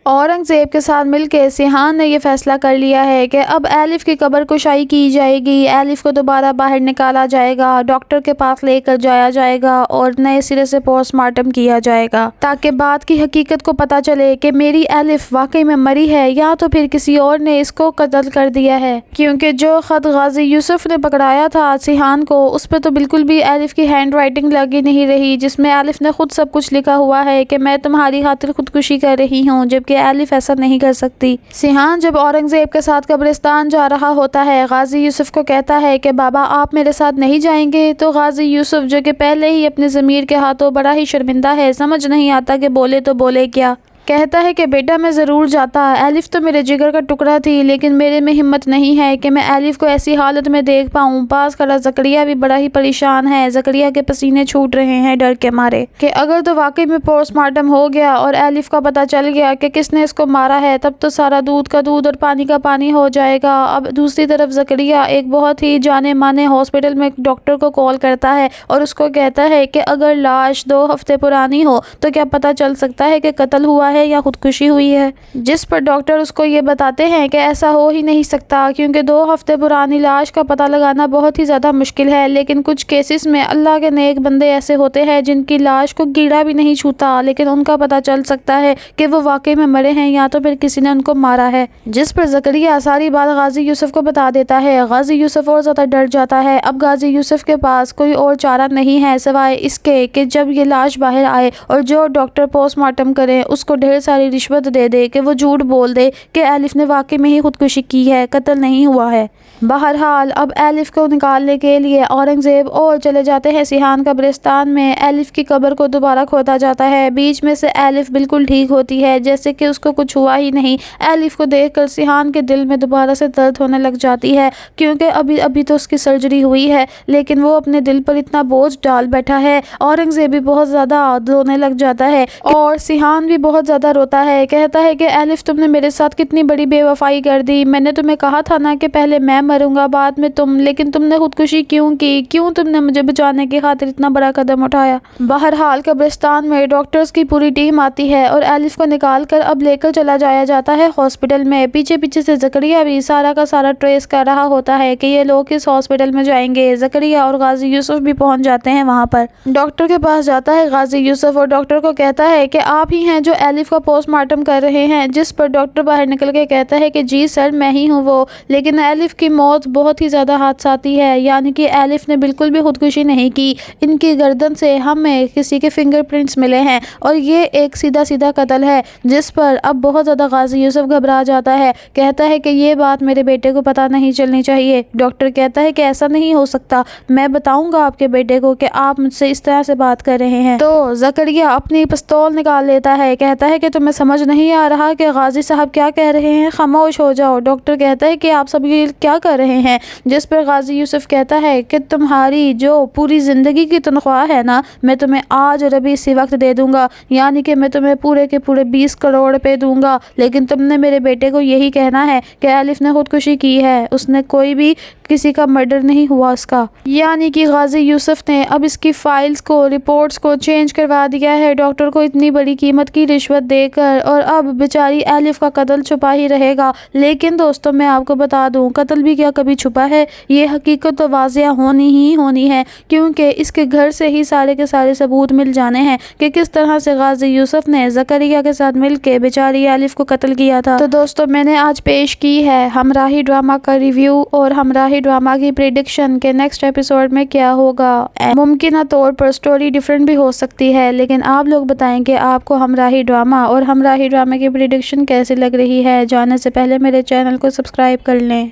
اورنگزیب کے ساتھ مل کے سیحان نے یہ فیصلہ کر لیا ہے کہ اب ایلف کی قبر کشائی کی جائے گی، ایلف کو دوبارہ باہر نکالا جائے گا، ڈاکٹر کے پاس لے کر جایا جائے گا اور نئے سرے سے پوسٹ مارٹم کیا جائے گا تاکہ بات کی حقیقت کو پتہ چلے کہ میری ایلف واقعی میں مری ہے یا تو پھر کسی اور نے اس کو قتل کر دیا ہے، کیونکہ جو خط غازی یوسف نے پکڑایا تھا سیحان کو اس پہ تو بالکل بھی ایلف کی ہینڈ رائٹنگ لگی نہیں رہی، جس میں ایلف نے خود سب کچھ لکھا ہوا ہے کہ میں تمہاری خاطر خودکشی کر رہی ہوں، جبکہ ایلف ایسا نہیں کر سکتی۔ سیحان جب اورنگزیب کے ساتھ قبرستان جا رہا ہوتا ہے، غازی یوسف کو کہتا ہے کہ بابا آپ میرے ساتھ نہیں جائیں گے، تو غازی یوسف جو کہ پہلے ہی اپنے ضمیر کے ہاتھوں بڑا ہی شرمندہ ہے، سمجھ نہیں آتا کہ بولے تو بولے کیا، کہتا ہے کہ بیٹا میں ضرور جاتا، ایلف تو میرے جگر کا ٹکڑا تھی، لیکن میرے میں ہمت نہیں ہے کہ میں ایلف کو ایسی حالت میں دیکھ پاؤں۔ پاس کھڑا زکریا بھی بڑا ہی پریشان ہے، زکریا کے پسینے چھوٹ رہے ہیں ڈر کے مارے کہ اگر تو واقعی میں پوسٹ مارٹم ہو گیا اور ایلف کا پتہ چل گیا کہ کس نے اس کو مارا ہے، تب تو سارا دودھ کا دودھ اور پانی کا پانی ہو جائے گا۔ اب دوسری طرف زکریا ایک بہت ہی جانے مانے ہاسپٹل میں ڈاکٹر کو کال کرتا ہے اور اس کو کہتا ہے کہ اگر لاش 2 ہفتے پرانی ہو تو کیا پتہ چل سکتا ہے کہ قتل ہوا ہے یا خودکشی ہوئی ہے، جس پر ڈاکٹر اس کو یہ بتاتے ہیں کہ ایسا ہو ہی نہیں سکتا، کیونکہ 2 ہفتے پرانی لاش کا پتہ لگانا بہت ہی زیادہ مشکل ہے، لیکن کچھ کیسز میں اللہ کے نیک بندے ایسے ہوتے ہیں جن کی لاش کو کیڑا بھی نہیں چھوتا، لیکن ان کا پتہ چل سکتا ہے کہ وہ واقعی میں مرے ہیں یا تو پھر کسی نے ان کو مارا ہے، جس پر زکریا ساری بات غازی یوسف کو بتا دیتا ہے۔ غازی یوسف اور زیادہ ڈر جاتا ہے، اب غازی یوسف کے پاس کوئی اور چارہ نہیں ہے سوائے اس کے کہ جب یہ لاش باہر آئے اور جو ڈاکٹر پوسٹ مارٹم کرے اس کو ڈھیر ساری رشوت دے دے کہ وہ جھوٹ بول دے کہ ایلف نے واقعی میں ہی خودکشی کی ہے، قتل نہیں ہوا ہے۔ بہرحال اب ایلف کو نکالنے کے لیے اورنگزیب اور چلے جاتے ہیں سیحان قبرستان میں، ایلف کی قبر کو دوبارہ کھودا جاتا ہے، بیچ میں سے ایلف بالکل ٹھیک ہوتی ہے جیسے کہ اس کو کچھ ہوا ہی نہیں۔ ایلف کو دیکھ کر سیحان کے دل میں دوبارہ سے درد ہونے لگ جاتی ہے، کیونکہ ابھی تو اس کی سرجری ہوئی ہے، لیکن وہ اپنے دل پر اتنا بوجھ ڈال بیٹھا ہے۔ اورنگزیب بھی بہت زیادہ رونے لگ جاتا ہے اور سیحان بھی بہت زیادہ روتا ہے، کہتا ہے کہ ایلف تم نے میرے ساتھ کتنی بڑی بے وفائی کر دی، میں نے تمہیں کہا تھا نا کہ پہلے میں مروں گا بعد میں تم، لیکن تم نے خودکشی کیوں کی، کیوں تم نے مجھے بچانے کی خاطر اتنا بڑا قدم اٹھایا۔ بہرحال قبرستان میں ڈاکٹرز کی پوری ٹیم آتی ہے اور ایلف کو نکال کر اب لے کر چلا جایا جاتا ہے ہاسپٹل میں، پیچھے سے زکریا بھی سارا کا سارا ٹریس کر رہا ہوتا ہے کہ یہ لوگ کس ہاسپٹل میں جائیں گے۔ زکریا اور غازی یوسف بھی پہنچ جاتے ہیں وہاں پر، ڈاکٹر کے پاس جاتا ہے غازی یوسف اور ڈاکٹر کو کہتا ہے کہ آپ ہی ہیں جو ایلف کا پوسٹ مارٹم کر رہے ہیں، جس پر ڈاکٹر باہر نکل کے کہتا ہے کہ جی سر میں ہی ہوں وہ، لیکن ایلف کی موت بہت ہی زیادہ حادثاتی ہے، یعنی کہ ایلف نے بالکل بھی خودکشی نہیں کی، ان کی گردن سے ہمیں کسی کے فنگر پرنٹس ملے ہیں اور یہ ایک سیدھا قتل ہے، جس پر اب بہت زیادہ غازی یوسف گھبرا جاتا ہے، کہتا ہے کہ یہ بات میرے بیٹے کو پتہ نہیں چلنی چاہیے۔ ڈاکٹر کہتا ہے کہ ایسا نہیں ہو سکتا، میں بتاؤں گا آپ کے بیٹے کو کہ آپ مجھ سے اس طرح سے بات کر رہے ہیں۔ تو زکریا اپنی پستول نکال لیتا ہے، کہتا ہے کہ تمہیں سمجھ نہیں آ رہا کہ غازی صاحب کیا کہہ رہے ہیں، خاموش ہو جاؤ۔ ڈاکٹر کہتا ہے کہ آپ سب یہ کیا کر رہے ہیں، جس پر غازی یوسف کہتا ہے کہ تمہاری جو پوری زندگی کی تنخواہ ہے نا، میں تمہیں آج اور ابھی اسی وقت دے دوں گا، یعنی کہ میں تمہیں پورے کے پورے 20 کروڑ روپے دوں گا، لیکن تم نے میرے بیٹے کو یہی کہنا ہے کہ ایلف نے خودکشی کی ہے، اس نے کوئی بھی کسی کا مرڈر نہیں ہوا اس کا۔ یعنی کہ غازی یوسف نے اب اس کی فائلز کو، رپورٹس کو چینج کروا دیا ہے ڈاکٹر کو اتنی بڑی قیمت کی رشوت دے کر، اور اب بیچاری ایلف کا قتل چھپا ہی رہے گا۔ لیکن دوستوں میں آپ کو بتا دوں، قتل بھی کیا کبھی چھپا ہے، یہ حقیقت تو واضح ہونی ہے، کیونکہ اس کے گھر سے ہی سارے کے سارے ثبوت مل جانے ہیں کہ کس طرح سے غازی یوسف نے زکریا کے ساتھ مل کے بیچاری ایلف کو قتل کیا تھا۔ تو دوستوں میں نے آج پیش کی ہے ہمراہی ڈرامہ کا ریویو اور ہمراہی ڈرامہ کی پریڈکشن کے نیکسٹ ایپیسوڈ میں کیا ہوگا۔ ممکنہ طور پر سٹوری ڈیفرنٹ بھی ہو سکتی ہے، لیکن آپ لوگ بتائیں کہ آپ کو ہمراہی ڈرامہ اور ہمراہی ڈرامہ کی پریڈکشن کیسی لگ رہی ہے۔ جانے سے پہلے میرے چینل کو سبسکرائب کر لیں۔